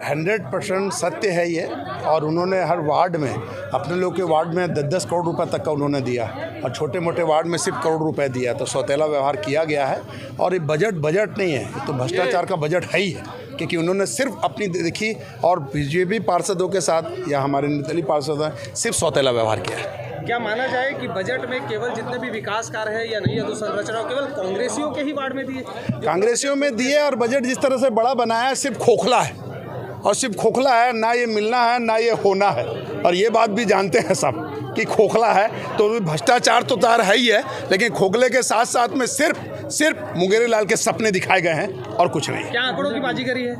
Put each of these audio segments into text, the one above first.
100% सत्य है ये। और उन्होंने हर वार्ड में, अपने लोग के वार्ड में 10-10 करोड़ रुपए तक का उन्होंने दिया, और छोटे मोटे वार्ड में सिर्फ करोड़ रुपए दिया। तो सौतेला व्यवहार किया गया है। और ये बजट नहीं है, ये तो भ्रष्टाचार का बजट है ही है, क्योंकि उन्होंने सिर्फ अपनी देखी और बीजेपी पार्षदों के साथ या हमारे निर्दलीय पार्षद हैं सिर्फ सौतेला व्यवहार किया है। क्या माना जाए कि बजट में केवल जितने भी विकास कार्य है या नहीं अधोसंरचना केवल कांग्रेसियों के ही वार्ड में दिए? कांग्रेसियों में दिए, और बजट जिस तरह से बड़ा बनाया है सिर्फ खोखला है, और सिर्फ खोखला है, ना ये मिलना है ना ये होना है। और ये बात भी जानते हैं सब कि खोखला है, तो भ्रष्टाचार तो तार है ही है, लेकिन खोखले के साथ साथ में सिर्फ मुंगेरी लाल के सपने दिखाए गए हैं और कुछ नहीं। क्या आंकड़ों की बाजीगरी है?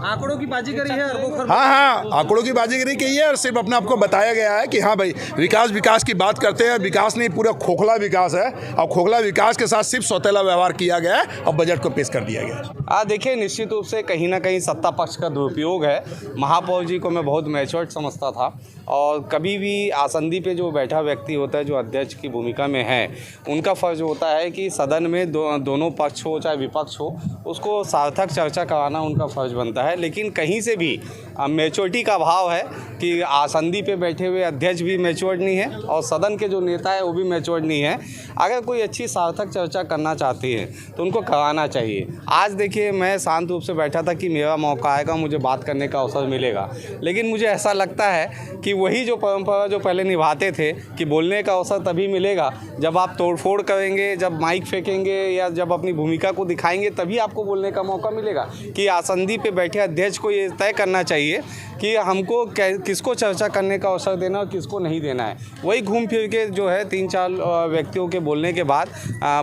आंकड़ों की बाजीगरी है? हाँ, आंकड़ों की बाजीगरी की है, और सिर्फ अपने आपको बताया गया है कि हाँ भाई विकास की बात करते हैं। विकास नहीं, पूरा खोखला विकास है, और खोखला विकास के साथ सिर्फ सौतेला व्यवहार किया गया है और बजट को पेश कर दिया गया। देखिए, निश्चित रूप से कहीं ना कहीं सत्ता पक्ष का दुरुपयोग है। महापौर जी को मैं बहुत मैच्योर्ड समझता था, और कभी भी आसंदी पे जो बैठा व्यक्ति होता है, जो अध्यक्ष की भूमिका में है, उनका फ़र्ज होता है कि सदन में दोनों पक्ष हो चाहे विपक्ष हो, उसको सार्थक चर्चा कराना उनका फ़र्ज बनता है। लेकिन कहीं से भी मैच्योरिटी का अभाव है कि आसंदी पे बैठे हुए अध्यक्ष भी मैच्योर्ड नहीं है, और सदन के जो नेता है वो भी मैच्योर्ड नहीं है। अगर कोई अच्छी सार्थक चर्चा करना चाहती है तो उनको कराना चाहिए। आज देखिए, मैं शांत रूप से बैठा था कि मेरा मौका आएगा, मुझे बात करने का अवसर मिलेगा, लेकिन मुझे ऐसा लगता है कि वही जो परंपरा जो पहले निभाते थे कि बोलने का अवसर तभी मिलेगा जब आप तोड़फोड़ करेंगे, जब माइक फेंकेंगे, या जब अपनी भूमिका को दिखाएंगे, तभी आपको बोलने का मौका मिलेगा। कि आसंदी पे बैठे अध्यक्ष को ये तय करना चाहिए कि हमको किसको चर्चा करने का अवसर देना और किसको नहीं देना है। वही घूम फिर के जो है 3-4 व्यक्तियों के बोलने के बाद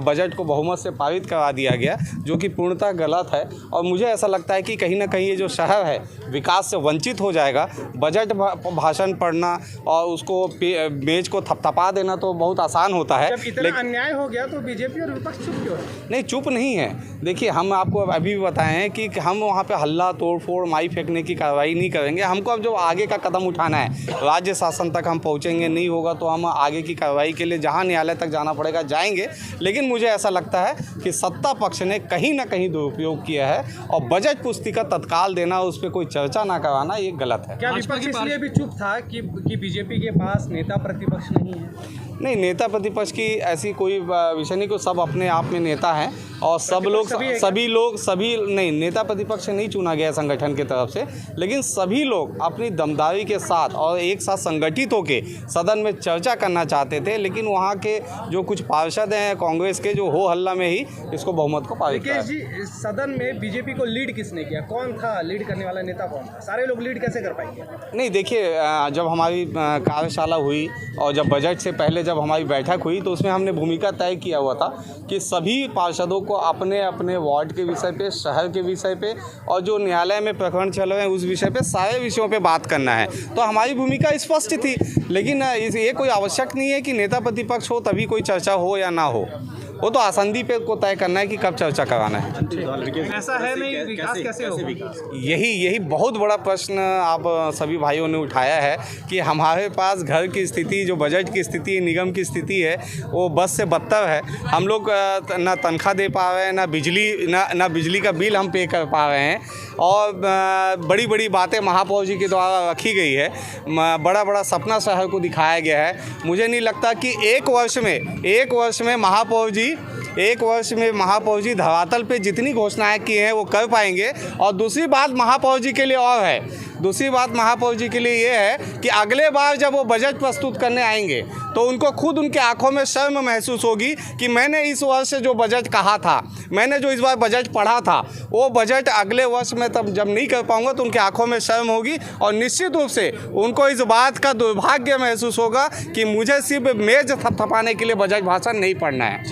बजट को बहुमत से पारित करा दिया गया, जो कि पूर्णतः गलत है। और मुझे ऐसा लगता है कि कहीं ना कहीं ये जो शहर है विकास से वंचित हो जाएगा। बजट भाषण पढ़ना और उसको मेज को थपथपा देना तो बहुत आसान होता है। जब इतना अन्याय हो गया तो बीजेपी और विपक्ष चुप क्यों है? नहीं, चुप नहीं है। देखिए, हम आपको अभी भी बताए हैं कि हम वहाँ पे हल्ला तोड़फोड़ माई फेंकने की कार्रवाई नहीं करेंगे। हमको अब जो आगे का कदम उठाना है, राज्य शासन तक हम पहुँचेंगे, नहीं होगा तो हम आगे की कार्रवाई के लिए जहाँ न्यायालय तक जाना पड़ेगा जाएंगे। लेकिन मुझे ऐसा लगता है कि सत्ता पक्ष ने कहीं ना कहीं दुरुपयोग किया है, और बजट पुस्तिका तत्काल देना, उस पर कोई चर्चा ना कराना, ये गलत है। क्या विपक्ष इसलिए भी चुप था कि बीजेपी के पास नेता प्रतिपक्ष नहीं है? नहीं, नेता प्रतिपक्ष की ऐसी कोई विषय नहीं, को सब अपने आप में नेता हैं, और सब लोग सभी नहीं, नेता प्रतिपक्ष नहीं चुना गया संगठन की तरफ से, लेकिन सभी लोग अपनी दमदारी के साथ और एक साथ संगठित होकर सदन में चर्चा करना चाहते थे। लेकिन वहाँ के जो कुछ पार्षद हैं कांग्रेस के, जो हो हल्ला में ही इसको बहुमत को पारित किया। जी, सदन में बीजेपी को लीड किसने किया? कौन था लीड करने वाला नेता? कौन था? सारे लोग लीड कैसे कर पाएंगे? नहीं, देखिए, जब हमारी कार्यशाला हुई और जब बजट से पहले जब हमारी बैठक हुई, तो उसमें हमने भूमिका तय किया हुआ था कि सभी पार्षदों को अपने अपने वार्ड के विषय पे, शहर के विषय पे, और जो न्यायालय में प्रकरण चल रहे हैं उस विषय पे, सारे विषयों पे बात करना है। तो हमारी भूमिका स्पष्ट थी। लेकिन ये कोई आवश्यक नहीं है कि नेता प्रतिपक्ष हो तभी कोई चर्चा हो या ना हो। वो तो आसंदी पे को तय करना है कि कब चर्चा कराना है। ऐसा है नहीं, विकास कैसे होगा? यही बहुत बड़ा प्रश्न आप सभी भाइयों ने उठाया है कि हमारे पास घर की स्थिति, जो बजट की स्थिति, निगम की स्थिति है, वो बस से बदतर है। हम लोग ना तनख्वाह दे पा रहे हैं, ना बिजली का बिल हम पे कर पा रहे हैं, और बड़ी बड़ी बातें महापौर जी के द्वारा रखी गई है। बड़ा बड़ा सपना शहर को दिखाया गया है। मुझे नहीं लगता कि एक वर्ष में महापौर जी धरातल पे जितनी घोषणाएं की हैं वो कर पाएंगे। और दूसरी बात महापौर जी के लिए और है, दूसरी बात महापौर जी के लिए ये है कि अगले बार जब वो बजट प्रस्तुत करने आएंगे तो उनको खुद उनके आंखों में शर्म महसूस होगी कि मैंने इस वर्ष जो बजट कहा था, मैंने जो इस बार बजट पढ़ा था, वो बजट अगले वर्ष में तब जब नहीं कर पाऊंगा तो उनके आंखों में शर्म होगी। और निश्चित रूप से उनको इस बात का दुर्भाग्य महसूस होगा कि मुझे सिर्फ मेज थपथपाने के लिए बजट भाषण नहीं पढ़ना है।